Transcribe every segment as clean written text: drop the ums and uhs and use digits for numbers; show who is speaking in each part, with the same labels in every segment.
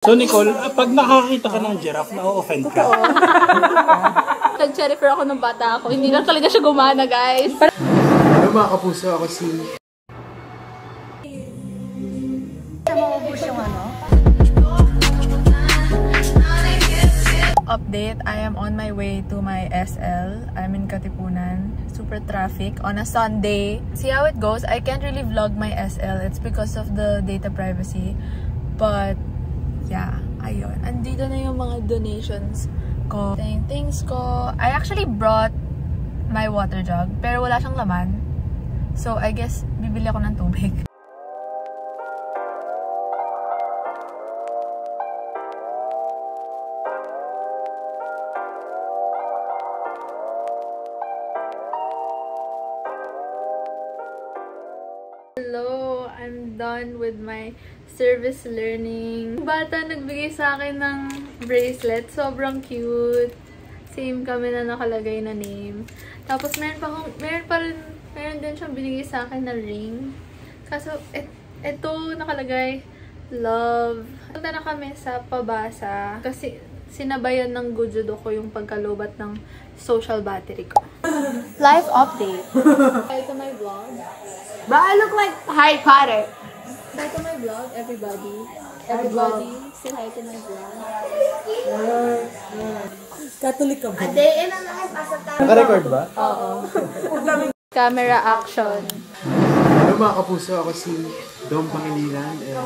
Speaker 1: So Nicole, pag nakakita ka ng giraffe, na-offend ka?
Speaker 2: Nag-cherry ako nung bata ako. Hindi lang talaga siya gumana, guys.
Speaker 3: Hello mga kapuso, ako si...
Speaker 2: Maubos yung ano? Update, I am on my way to my SL. I'm in Katipunan. Super traffic on a Sunday. See how it goes. I can't really vlog my SL. It's because of the data privacy. But yeah, ayun. Andito na yung mga donations ko. Things ko. I actually brought my water jug, pero wala siyang laman. So, I guess, bibili ako ng tubig. Hello! I'm done with my service learning. Bata nagbigay sa akin ng bracelet. Sobrang cute. Same kami na nakalagay na name. Tapos meron din siyang binigay sa akin na ring. Kaso, ito nakalagay, love. Punta na kami sa pabasa. Kasi sinabayan ng gujudo ko yung pagkalobat ng social battery ko. Life update. Hi to my vlog.
Speaker 4: But I look like Harry Potter.
Speaker 2: Hi to my vlog, everybody. Everybody, say hi to my vlog.
Speaker 4: Catholic ka ba?
Speaker 3: Naka-record ba?
Speaker 2: Oo. Camera action.
Speaker 3: Hello mga kapuso, ako si Dom Pangilinan and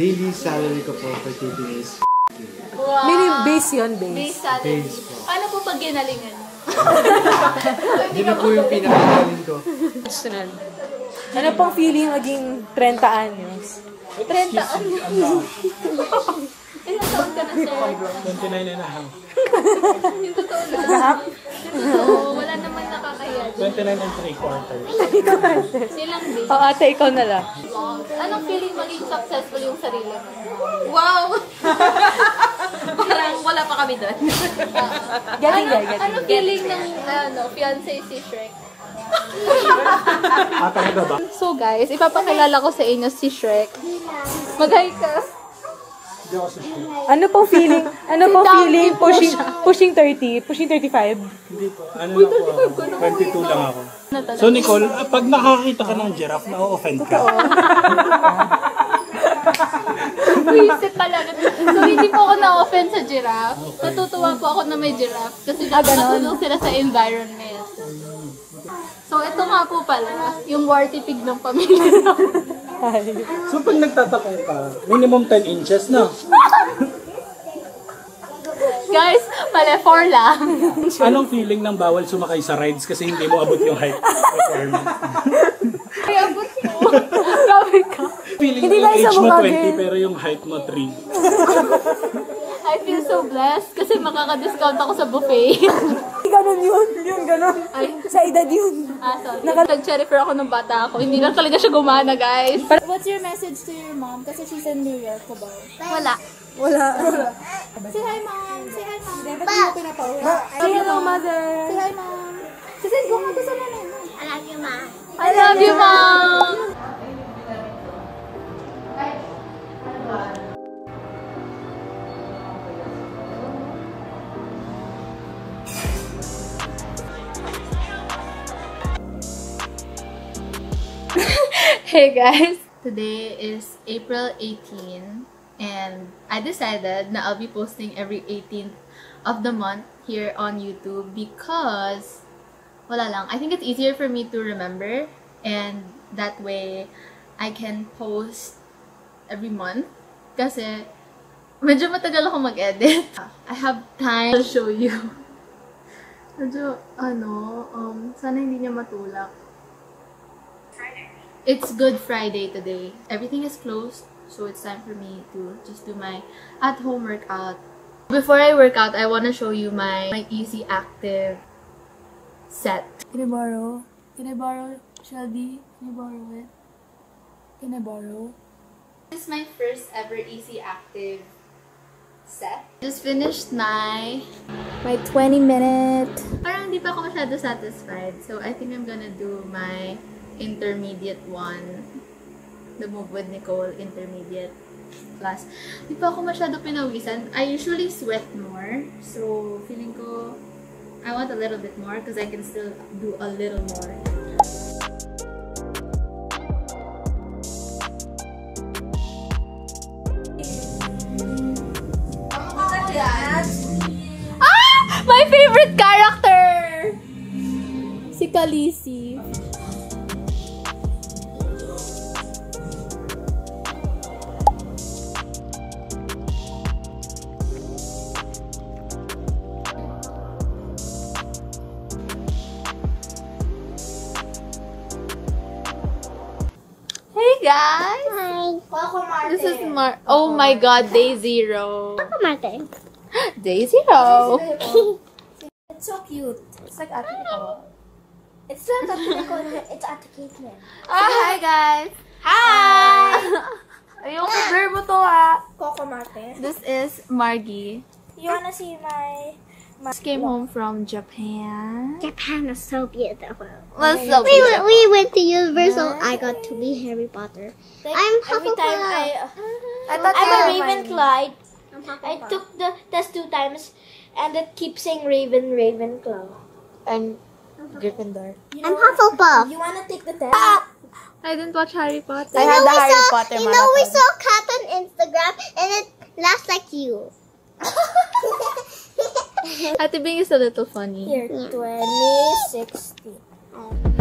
Speaker 3: daily salary ko po for taking is
Speaker 2: Wow.
Speaker 4: Meaning base yun, base.
Speaker 2: Base salary.
Speaker 3: base po.
Speaker 2: Ano po pag ginalingan?
Speaker 3: Yun na po yung pinakagaling ko.
Speaker 4: Personal. Ano pong feeling maging 30 anyos?
Speaker 2: 30 ano? Ilang taon ka na, sir?
Speaker 1: 29 and a half.
Speaker 2: Yung totoo lang. Yung totoo, wala naman nakakahiya.
Speaker 1: 29 and 3/4.
Speaker 2: Silang din.
Speaker 4: O ate, ikaw na lang.
Speaker 2: Anong feeling maging successful yung sarili mo? Wow!
Speaker 4: Parang wala pa kami doon. Galing.
Speaker 2: Anong feeling ng fiancé si Shrek?
Speaker 1: Talaga ba?
Speaker 2: So guys, ipapakilala ko sa inyo si Shrek. Mag-hi ka.
Speaker 4: Ano pong feeling? Ano pong feeling pushing 30? Pushing 35?
Speaker 1: Hindi po. Ano na po ako? 22 lang ako. So Nicole, pag nakakita ka ng giraffe, na-offend ka?
Speaker 2: Buisit talaga. So, hindi po ako na-offend sa giraffe. Natutuwa po ako na may giraffe. Kasi nakatulong sila sa environment. So, ito nga po pala, yung worthy pig ng pamilya.
Speaker 1: So pag nagtatako ka, minimum 10 inches na.
Speaker 2: Guys, pala 4 lang.
Speaker 1: Anong feeling ng bawal sumakay sa rides kasi hindi mo abot yung height requirement?
Speaker 2: Ay, abot mo. Grabe ka.
Speaker 1: Feeling
Speaker 4: Hindi
Speaker 1: mo
Speaker 4: lang
Speaker 1: age
Speaker 4: sa
Speaker 1: mo
Speaker 4: mukha
Speaker 1: 20 pero yung height mo 3.
Speaker 2: I feel so blessed kasi makaka-discount ako sa buffet.
Speaker 4: Ganon yun. Yung ganon.
Speaker 2: Ay,
Speaker 4: Sa edad yun.
Speaker 2: sorry. Nag-cherry ako nung bata ako. Hindi lang talaga siya gumana, guys. What's your message to your mom? Kasi she's in New York, ba?
Speaker 4: Wala.
Speaker 2: Say hi, mom. Say hi, mom.
Speaker 4: Say hello, mother.
Speaker 2: Say hi, mom. Kasi go nga sa nanay mo.
Speaker 4: I love you, ma.
Speaker 2: I love you, mom. Hey guys! Today is April 18 and I decided na I'll be posting every 18th of the month here on YouTube because wala lang. I think it's easier for me to remember and that way I can post every month kasi medyo matagal ako mag-edit. I have time to show you. Medyo, sana hindi niya matulak. It's Good Friday today. Everything is closed, so it's time for me to just do my at-home workout. Before I work out, I want to show you my Easy Active set. Can I borrow? Can I borrow, Shelby? Can I borrow it? Can I borrow? This is my first ever Easy Active set. Just finished my 20-minute. Parang hindi pa ako masyado satisfied, so I think I'm gonna do my intermediate one. The Move with Nicole intermediate. class. Di pa ako masyado pinawisan. I usually sweat more. So, feeling ko, I want a little bit more because I can still do a little more. My favorite character! Si Khaleesi. Hey guys!
Speaker 5: Hi. Welcome, Martin.
Speaker 2: This is oh my god, day 0.
Speaker 5: Welcome, Martin.
Speaker 2: Day 0.
Speaker 5: It's so cute. It's like Ate Nicole. It's not Ate Nicole, it's Ate Caitlin.
Speaker 2: Hi guys!
Speaker 5: Hi!
Speaker 2: Ayoko blur mo to ha.
Speaker 5: Coco Martin.
Speaker 2: This is Margie.
Speaker 5: You wanna see my...
Speaker 2: Just came home from Japan.
Speaker 5: Japan is so beautiful.
Speaker 2: Was so beautiful.
Speaker 6: We went to Universal. I got to be Harry Potter. I'm
Speaker 5: Every time
Speaker 6: Hufflepuff.
Speaker 5: I'm a Ravenclaw. I took the test 2 times and it keeps saying Ravenclaw.
Speaker 4: And Gryffindor.
Speaker 5: You
Speaker 6: I'm
Speaker 5: know,
Speaker 6: Hufflepuff.
Speaker 5: you wanna take the test?
Speaker 2: I didn't watch Harry Potter.
Speaker 4: I had the Harry Potter
Speaker 6: You know, we
Speaker 4: marathon.
Speaker 6: saw Cat on Instagram, and it laughs like you.
Speaker 2: Ate Bing is a little funny.
Speaker 5: Here, 2016.